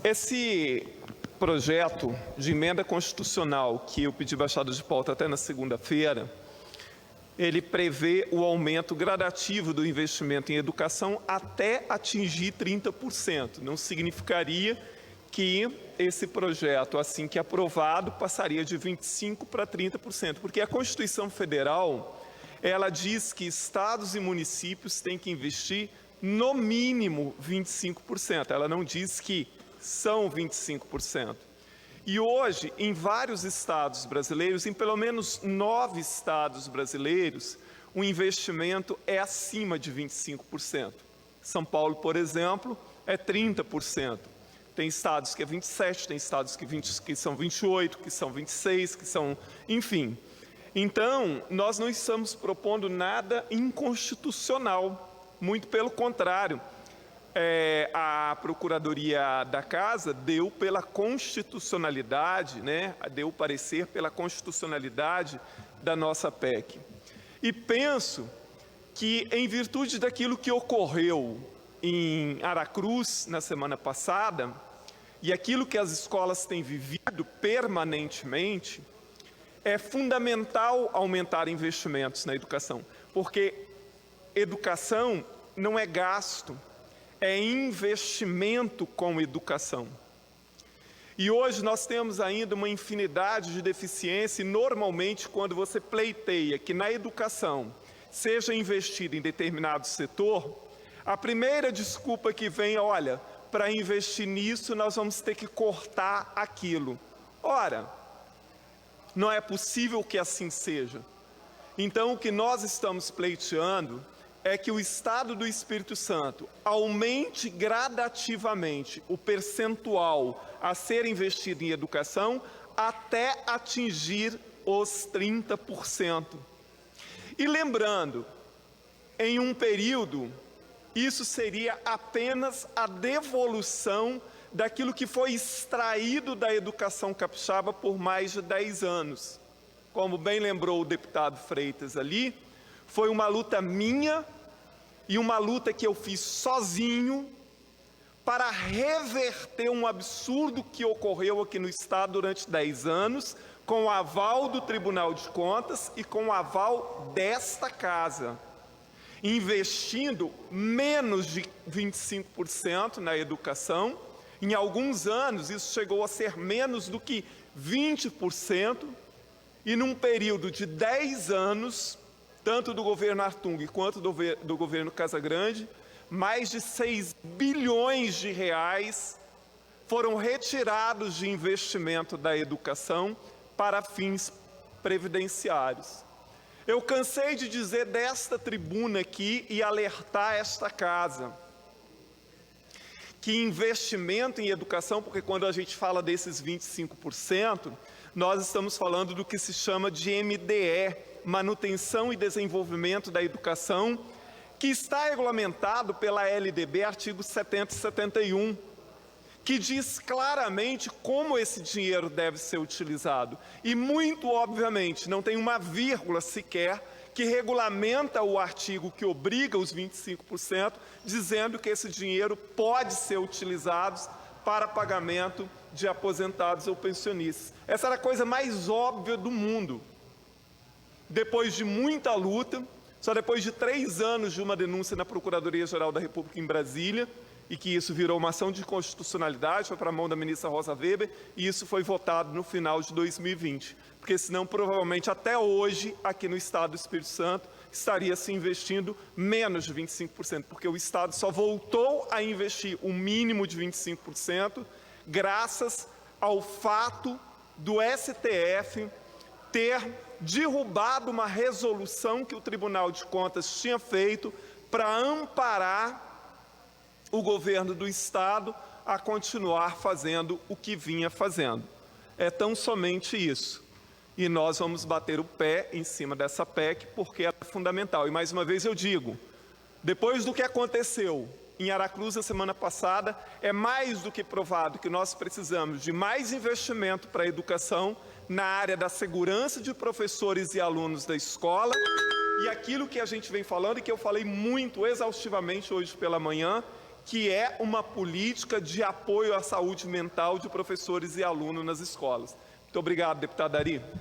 Esse projeto de emenda constitucional que eu pedi baixada de pauta até na segunda-feira, ele prevê o aumento gradativo do investimento em educação até atingir 30%. Não significaria que esse projeto, assim que aprovado, passaria de 25% para 30%, porque a Constituição Federal, ela diz que estados e municípios têm que investir no mínimo 25%. Ela não diz que são 25%. E hoje, em vários estados brasileiros, em pelo menos 9 estados brasileiros, o investimento é acima de 25%. São Paulo, por exemplo, é 30%. Tem estados que é 27%, tem estados que são 28%, que são 26%, que são... enfim. Então, nós não estamos propondo nada inconstitucional, muito pelo contrário. A Procuradoria da Casa deu pela constitucionalidade, deu parecer pela constitucionalidade da nossa PEC. E penso que, em virtude daquilo que ocorreu em Aracruz na semana passada, e aquilo que as escolas têm vivido permanentemente, é fundamental aumentar investimentos na educação, porque educação não é gasto, é investimento com educação. E hoje nós temos ainda uma infinidade de deficiências, e normalmente quando você pleiteia que na educação seja investido em determinado setor, a primeira desculpa que vem é, olha, para investir nisso nós vamos ter que cortar aquilo. Ora, não é possível que assim seja. Então o que nós estamos pleiteando é que o Estado do Espírito Santo aumente gradativamente o percentual a ser investido em educação até atingir os 30%. E lembrando, em um período, isso seria apenas a devolução daquilo que foi extraído da educação capixaba por mais de 10 anos. Como bem lembrou o deputado Freitas ali, foi uma luta minha e uma luta que eu fiz sozinho para reverter um absurdo que ocorreu aqui no Estado durante 10 anos, com o aval do Tribunal de Contas e com o aval desta Casa, investindo menos de 25% na educação. Em alguns anos isso chegou a ser menos do que 20%, e num período de 10 anos, tanto do governo Artung quanto do governo Casagrande, mais de 6 bilhões de reais foram retirados de investimento da educação para fins previdenciários. Eu cansei de dizer desta tribuna aqui e alertar esta Casa que investimento em educação, porque quando a gente fala desses 25%, nós estamos falando do que se chama de MDE, Manutenção e Desenvolvimento da Educação, que está regulamentado pela LDB, artigo 70 e 71, que diz claramente como esse dinheiro deve ser utilizado. E, muito obviamente, não tem uma vírgula sequer que regulamenta o artigo que obriga os 25%, dizendo que esse dinheiro pode ser utilizado para pagamento de aposentados ou pensionistas. Essa era a coisa mais óbvia do mundo. Depois de muita luta, só depois de 3 anos de uma denúncia na Procuradoria-Geral da República em Brasília, e que isso virou uma ação de constitucionalidade, foi para a mão da ministra Rosa Weber, e isso foi votado no final de 2020. Porque senão, provavelmente, até hoje, aqui no Estado do Espírito Santo, estaria se investindo menos de 25%, porque o Estado só voltou a investir o mínimo de 25%, graças ao fato do STF ter derrubado uma resolução que o Tribunal de Contas tinha feito para amparar o governo do Estado a continuar fazendo o que vinha fazendo. É tão somente isso. E nós vamos bater o pé em cima dessa PEC, porque ela é fundamental. E mais uma vez eu digo, depois do que aconteceu em Aracruz na semana passada, é mais do que provado que nós precisamos de mais investimento para a educação na área da segurança de professores e alunos da escola, e aquilo que a gente vem falando e que eu falei muito exaustivamente hoje pela manhã, que é uma política de apoio à saúde mental de professores e alunos nas escolas. Muito obrigado, deputado Ari.